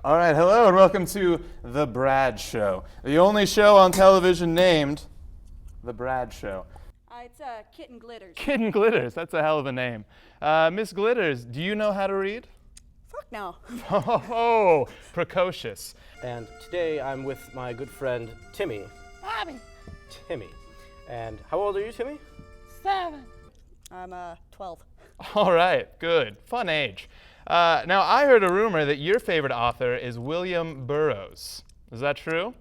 All right, hello and welcome to The Brad Show, the only show on television named The Brad Show. It's Kitten Glitters. Kitten Glitters, that's a hell of a name. Miss Glitters, do you know how to read? Fuck no. Oh, precocious. And today I'm with my good friend Timmy. Bobby, Timmy. And how old are you, Timmy? 7. I'm 12. All right, good. Fun age. Now, I heard a rumor that your favorite author is William Burroughs. Is that true?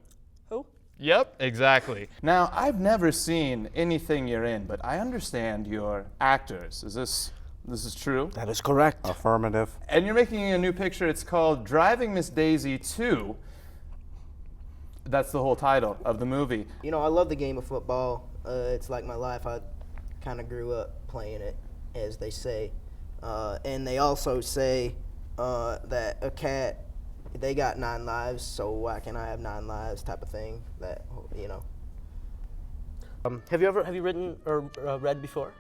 Who? Yep, exactly. Now, I've never seen anything you're in, but I understand you're actors. Is this true? That is correct. Affirmative. And you're making a new picture. It's called Driving Miss Daisy 2. That's the whole title of the movie. You know, I love the game of football. It's like my life. I kind of grew up playing it, as they say. And they also say that a cat, they got 9 lives, so why can't I have 9 lives type of thing, that, you know. Have you written or read before?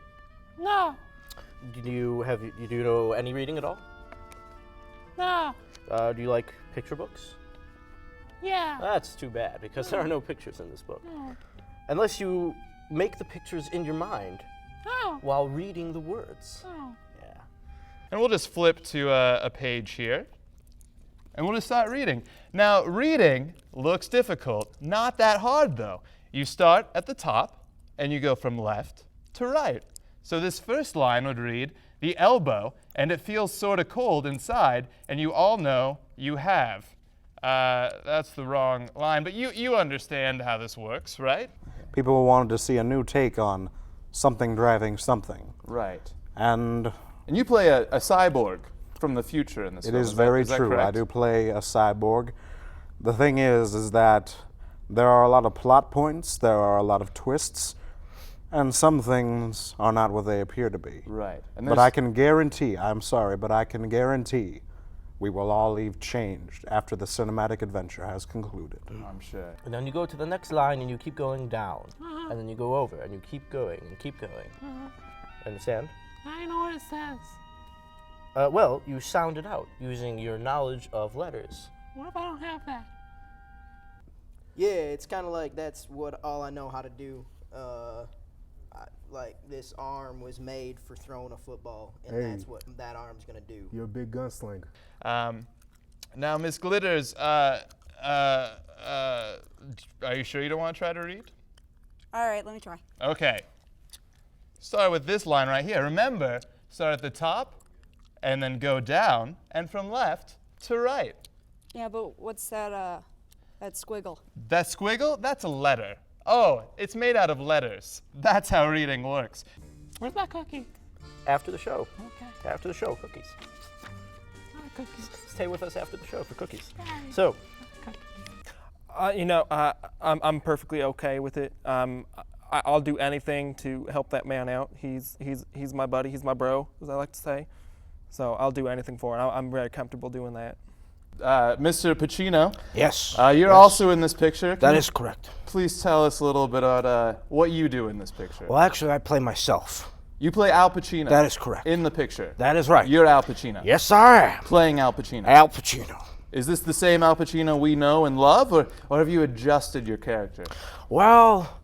No, Do you know any reading at all? no, Do you like picture books? yeah, That's too bad because there are no pictures in this book. no, Unless you make the pictures in your mind no, while reading the words. no. Yeah. And we'll just flip to a page here. And we'll just start reading. Now, reading looks difficult. Not that hard, though. You start at the top, and you go from left to right. So this first line would read, the elbow, and it feels sort of cold inside, and you all know you have. That's the wrong line, but you understand how this works, right? People wanted to see a new take on something driving something. Right. And And you play a cyborg from the future in this it film. is very that true. I correct? do play a cyborg. The thing is that there are a lot of plot points, there are a lot of twists, and some things are not what they appear to be. Right. And But there's- I can guarantee, I'm sorry, but I can guarantee we will all leave changed after the cinematic adventure has concluded. I'm sure. And then you go to the next line and you keep going down. And then you go over and you keep going and keep going. Understand? I know what it says. Well, you sound it out using your knowledge of letters. What if I don't have that? Yeah, it's kind of like that's all I know how to do. Like this arm was made for throwing a football, and Hey. that's what that arm's gonna do. You're a big gunslinger. Now, Miss Glitters, are you sure you don't want to try to read? All right, let me try. Okay. Start with this line right here. Remember, start at the top and then go down and from left to right. Yeah, but what's that squiggle? That squiggle, that's a letter. Oh, it's made out of letters. That's how reading works. Where's my cookie? After the show. Okay, After the show, cookies. my cookies. Stay with us after the show for cookies. Bye. So, I'm perfectly okay with it. I'll do anything to help that man out. He's my buddy. He's my bro, as I like to say. So I'll do anything for it. I'm very comfortable doing that. Mr. Pacino, Yes. you're also in this picture. Can That you is correct. Please tell us a little bit about what you do in this picture. Well, actually, I play myself. You play Al Pacino. That is correct. In the picture. That is right. You're Al Pacino. Yes, I am. Playing Al Pacino. Al Pacino. Is this the same Al Pacino we know and love, or have you adjusted your character? Well,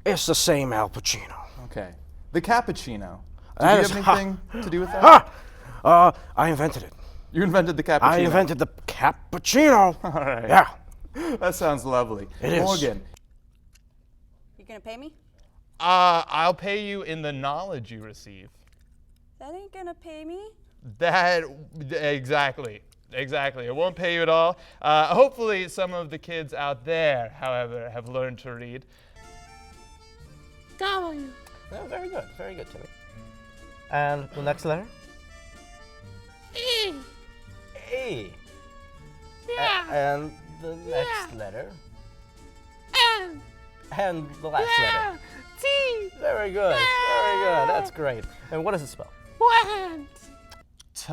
it's the same Al Pacino. Okay. The cappuccino. Do That you is- have anything to do with that? I invented it. You invented the cappuccino. I invented the cappuccino. All right. Yeah. That sounds lovely. It is. Morgan, You gonna pay me? I'll pay you in the knowledge you receive. That ain't gonna pay me. That, exactly. Exactly. It won't pay you at all. Hopefully some of the kids out there, however, have learned to read. W. oh, very good, Timmy. And the next letter? E. A. Yeah. And the next letter? N. And the last Yeah. letter? T. Very good, very good. That's great. And what does it spell? Wand. T,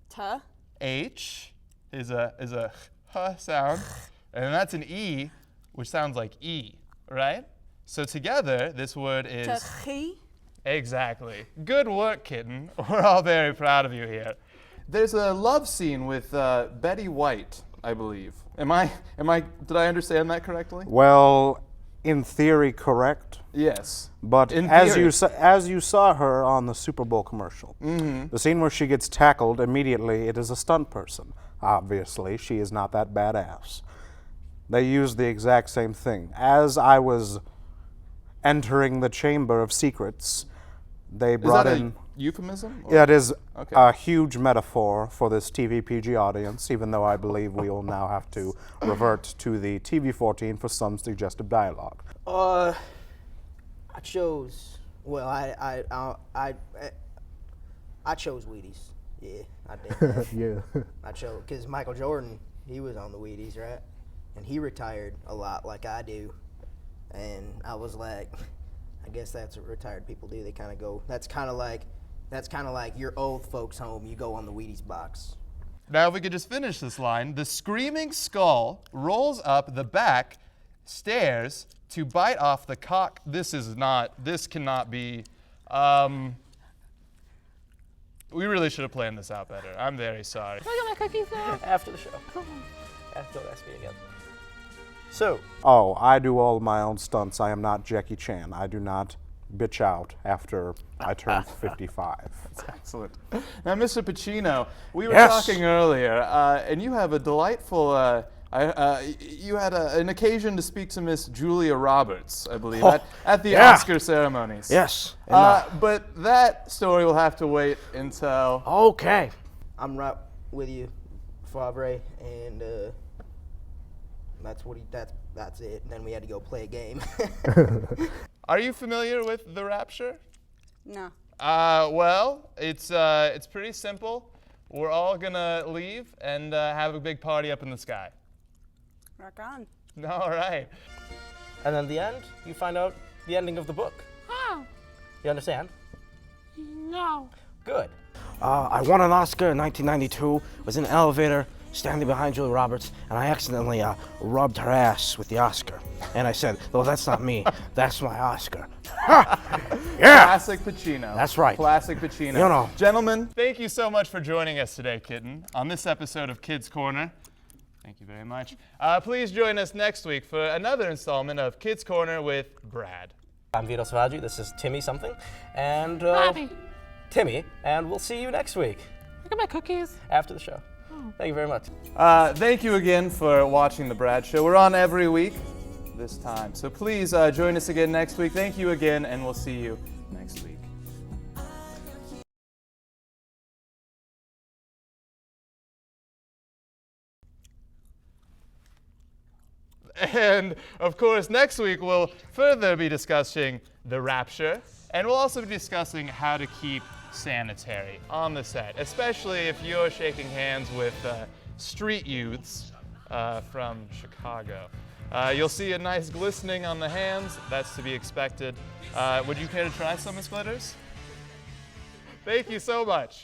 Tuh. H is a h sound, and that's an E, which sounds like E, right? So together, this word is Tuchie. exactly. Good work, kitten. We're all very proud of you here. there's a love scene with Betty White, I believe. Did I understand that correctly? Well, in theory, correct. Yes. But In as theory. as you saw her on the Super Bowl commercial, the scene where she gets tackled, immediately it is a stunt person. Obviously, she is not that badass. They used the exact same thing. As I was entering the Chamber of Secrets, they Is brought that in... a euphemism? or- Yeah, it is Okay. a huge metaphor for this TV-PG audience, even though I believe we will now have to revert to the TV-14 for some suggestive dialogue. I chose. Well, I chose Wheaties. Yeah, I did. Yeah. I chose because Michael Jordan, he was on the Wheaties, right? And he retired a lot, like I do. And I was like, I guess that's what retired people do. They kind of go. That's kind of like your old folks' home. You go on the Wheaties box. Now, if we could just finish this line. The screaming skull rolls up the back stairs to bite off the cock. This cannot be. We really should have planned this out better. I'm very sorry. Look at my cookies now. After the show. Don't ask me again. So, Oh, I do all my own stunts. I am not Jackie Chan. I do not bitch out after I turn 55. Excellent. Now, Mr. Pacino, we were Yes. talking earlier, and you have a delightful. You had an occasion to speak to Miss Julia Roberts, I believe, at the yeah. Oscar ceremonies. yes. But that story will have to wait until. Okay. I'm right with you, Favre, and that's it. And then we had to go play a game. Are you familiar with the Rapture? No. Well, it's pretty simple. We're all gonna leave and have a big party up in the sky. Rock on. All right. And then the end, you find out the ending of the book. Oh, You understand? no. Good. I won an Oscar in 1992. Was in an elevator, standing behind Julia Roberts, and I accidentally rubbed her ass with the Oscar. And I said, "Oh, that's not me. That's my Oscar." Yeah. Classic Pacino. That's right. Classic Pacino. You know. Gentlemen, thank you so much for joining us today, Kitten, on this episode of Kids Corner. Thank you very much. Please join us next week for another installment of Kids Corner with Brad. I'm Vito Savaggi. This is Timmy something, and Bobby, Timmy, and we'll see you next week look at my cookies. after the show. Thank you very much. Thank you again for watching The Brad Show. We're on every week this time. So please join us again next week. Thank you again, and we'll see you next week. And of course, next week we'll further be discussing the Rapture, and we'll also be discussing how to keep sanitary on the set, especially if you're shaking hands with street youths from Chicago. You'll see a nice glistening on the hands. That's to be expected. Would you care to try some, Miss Glitters? Thank you so much.